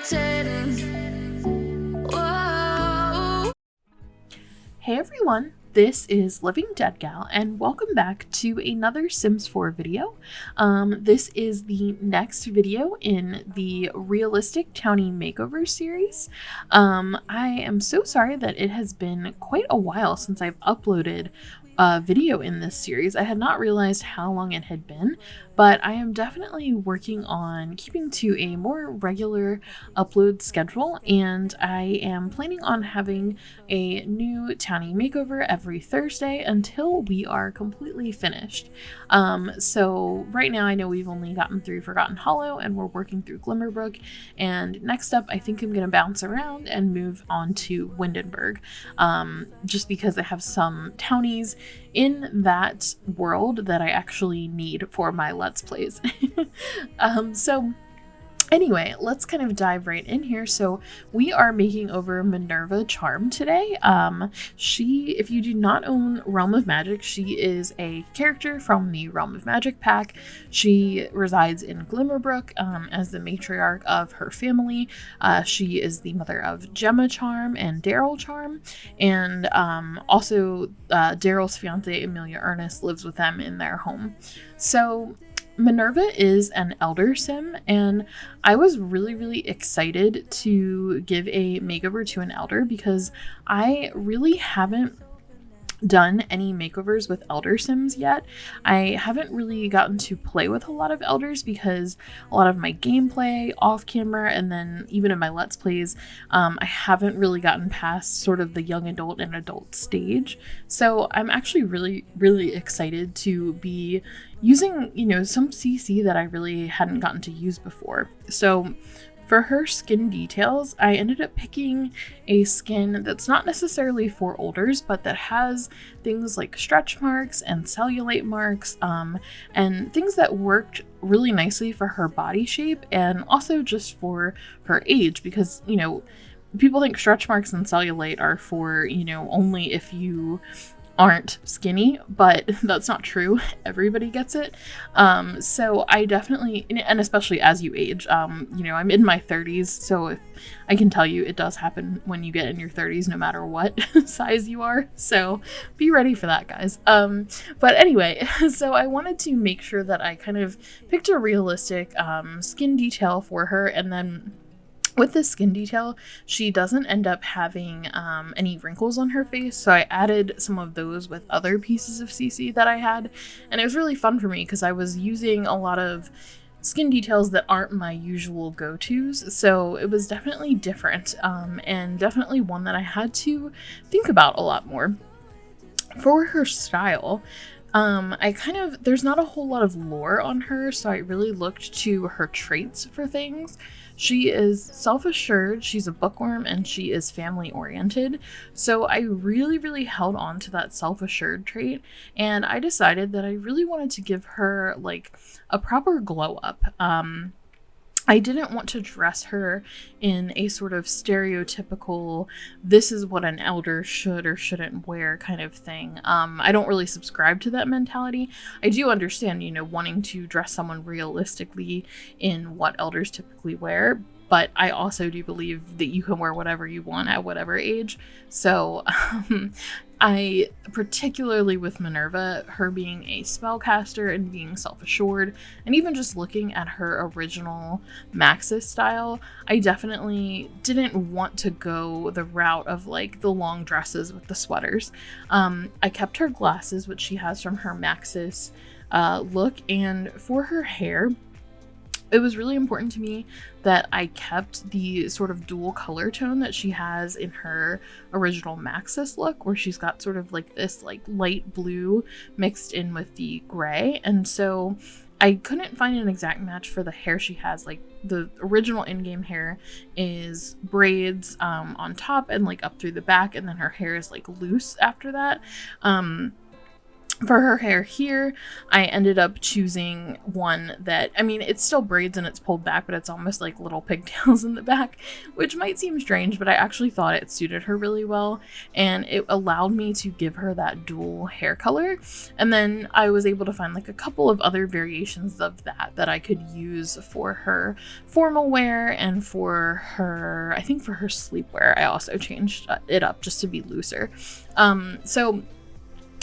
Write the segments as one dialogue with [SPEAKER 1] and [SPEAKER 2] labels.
[SPEAKER 1] Whoa.
[SPEAKER 2] Hey everyone, this is Living Dead Gal and welcome back to another Sims 4 video. This is the next video in the realistic Townie Makeover series. I am so sorry that it has been quite a while since I've uploaded a video in this series. I had not realized how long it had been, but I am definitely working on keeping to a more regular upload schedule, and I am planning on having a new Townie Makeover every Thursday until we are completely finished. So right now I know we've only gotten through Forgotten Hollow and we're working through Glimmerbrook, and next up I think I'm going to bounce around and move on to Windenburg, just because I have some townies in that world that I actually need for my Let's Plays. So anyway, let's kind of dive right in here. So we are making over Minerva Charm today. If you do not own Realm of Magic, she is a character from the Realm of Magic pack. She resides in Glimmerbrook as the matriarch of her family. She is the mother of Minerva Charm and Daryl Charm, and also Daryl's fiance Amelia Ernest lives with them in their home. So Minerva is an elder sim, and I was really excited to give a makeover to an elder because I really haven't done any makeovers with elder sims yet. I haven't really gotten to play with a lot of elders because a lot of my gameplay off camera and then even in my Let's Plays, I haven't really gotten past sort of the young adult and adult stage. So I'm actually really excited to be using, some CC that I really hadn't gotten to use before. So for her skin details, I ended up picking a skin that's not necessarily for olders, but that has things like stretch marks and cellulite marks, and things that worked really nicely for her body shape and also just for her age, because, people think stretch marks and cellulite are for, only if you aren't skinny, but that's not true. Everybody gets it. So I definitely, and especially as you age, I'm in my 30s, so I can tell you it does happen when you get in your 30s, no matter what size you are. So be ready for that, guys. But anyway, so I wanted to make sure that I kind of picked a realistic skin detail for her, and then with this skin detail, she doesn't end up having any wrinkles on her face, so I added some of those with other pieces of CC that I had, and it was really fun for me because I was using a lot of skin details that aren't my usual go-tos, so it was definitely different, and definitely one that I had to think about a lot more. For her style, there's not a whole lot of lore on her, so I really looked to her traits for things. She is self-assured, she's a bookworm, and she is family-oriented. So I really held on to that self-assured trait, and I decided that I really wanted to give her like a proper glow-up. I didn't want to dress her in a sort of stereotypical, this is what an elder should or shouldn't wear kind of thing. I don't really subscribe to that mentality. I do understand, wanting to dress someone realistically in what elders typically wear, but I also do believe that you can wear whatever you want at whatever age. So I, particularly with Minerva, her being a spellcaster and being self-assured, and even just looking at her original Maxis style, I definitely didn't want to go the route of like the long dresses with the sweaters. I kept her glasses, which she has from her Maxis look, and for her hair, it was really important to me that I kept the sort of dual color tone that she has in her original Maxis look, where she's got sort of like this like light blue mixed in with the gray. And so I couldn't find an exact match for the hair she has. Like the original in-game hair is braids on top and like up through the back, and then her hair is like loose after that. For her hair here, I ended up choosing one that, I mean, it's still braids and it's pulled back, but it's almost like little pigtails in the back, which might seem strange, but I actually thought it suited her really well, and it allowed me to give her that dual hair color. And then I was able to find like a couple of other variations of that I could use for her formal wear and for her, I think for her sleepwear, I also changed it up just to be looser. So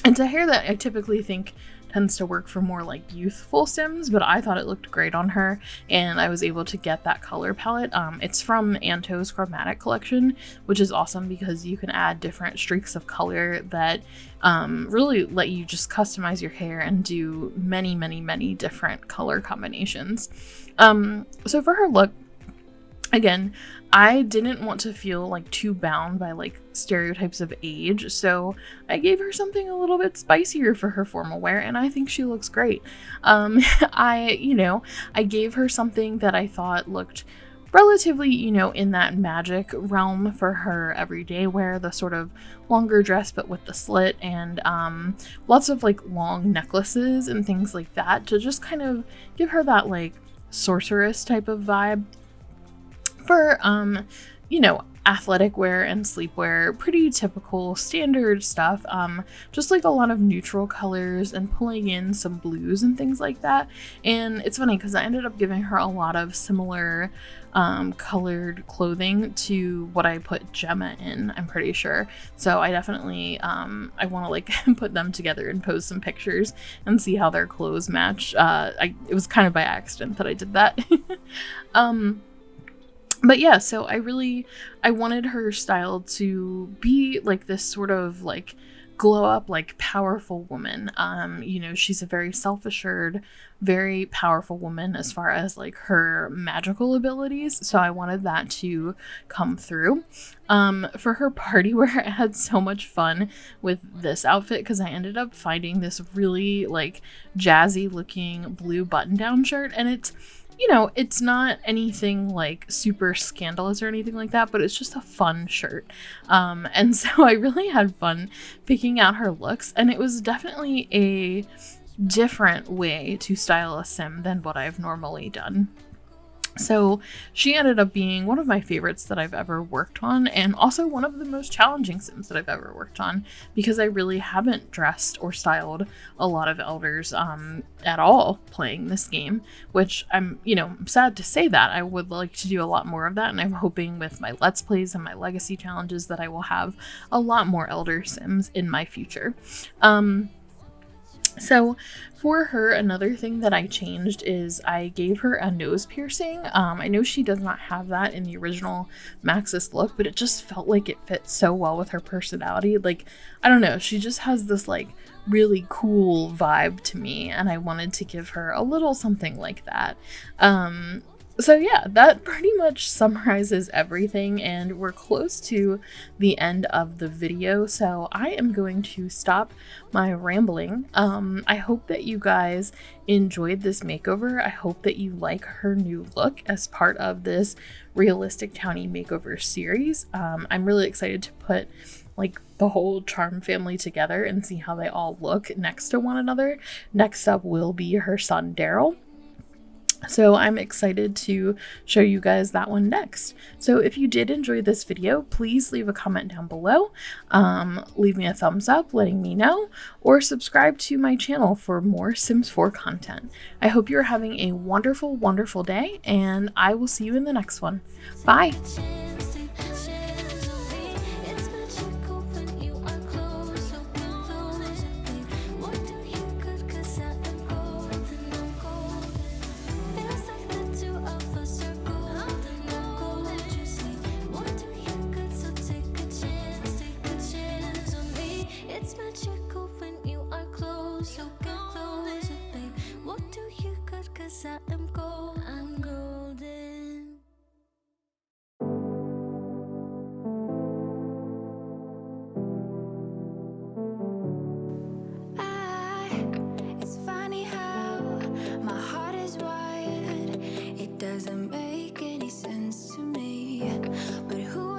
[SPEAKER 2] it's a hair that I typically think tends to work for more like youthful Sims, but I thought it looked great on her, and I was able to get that color palette. It's from Anto's Chromatic collection, which is awesome because you can add different streaks of color that really let you just customize your hair and do many, many, many different color combinations. So for her look, again, I didn't want to feel like too bound by like stereotypes of age, so I gave her something a little bit spicier for her formal wear, and I think she looks great. I gave her something that I thought looked relatively, in that magic realm for her everyday wear, the sort of longer dress but with the slit, and lots of like long necklaces and things like that to just kind of give her that like sorceress type of vibe. For, athletic wear and sleepwear, pretty typical standard stuff, just like a lot of neutral colors and pulling in some blues and things like that. And it's funny because I ended up giving her a lot of similar colored clothing to what I put Gemma in, I'm pretty sure. So I definitely, I want to like put them together and post some pictures and see how their clothes match. It was kind of by accident that I did that. But yeah, so I wanted her style to be like this sort of like glow up, like powerful woman. She's a very self-assured, very powerful woman as far as like her magical abilities. So I wanted that to come through. For her party wear, I had so much fun with this outfit because I ended up finding this really like jazzy looking blue button-down shirt, and it's not anything like super scandalous or anything like that, but it's just a fun shirt. And so I really had fun picking out her looks, and it was definitely a different way to style a sim than what I've normally done. So she ended up being one of my favorites that I've ever worked on, and also one of the most challenging sims that I've ever worked on, because I really haven't dressed or styled a lot of elders at all playing this game, which I'm sad to say that. I would like to do a lot more of that, and I'm hoping with my Let's Plays and my Legacy challenges that I will have a lot more elder sims in my future. So for her, another thing that I changed is I gave her a nose piercing. I know she does not have that in the original Maxis look, but it just felt like it fit so well with her personality. Like, I don't know, she just has this like really cool vibe to me, and I wanted to give her a little something like that. So yeah, that pretty much summarizes everything, and we're close to the end of the video, so I am going to stop my rambling. I hope that you guys enjoyed this makeover. I hope that you like her new look as part of this realistic Townie Makeover series. I'm really excited to put like the whole Charm family together and see how they all look next to one another. Next up will be her son Daryl. So I'm excited to show you guys that one next. So if you did enjoy this video, please leave a comment down below, leave me a thumbs up letting me know, or subscribe to my channel for more Sims 4 content. I hope you're having a wonderful, wonderful day, and I will see you in the next one. Bye!
[SPEAKER 1] It's magical when you are close, so get closer, babe. What do you got? 'Cause I am gold, I'm golden. It's funny how my heart is wired. It doesn't make any sense to me, but who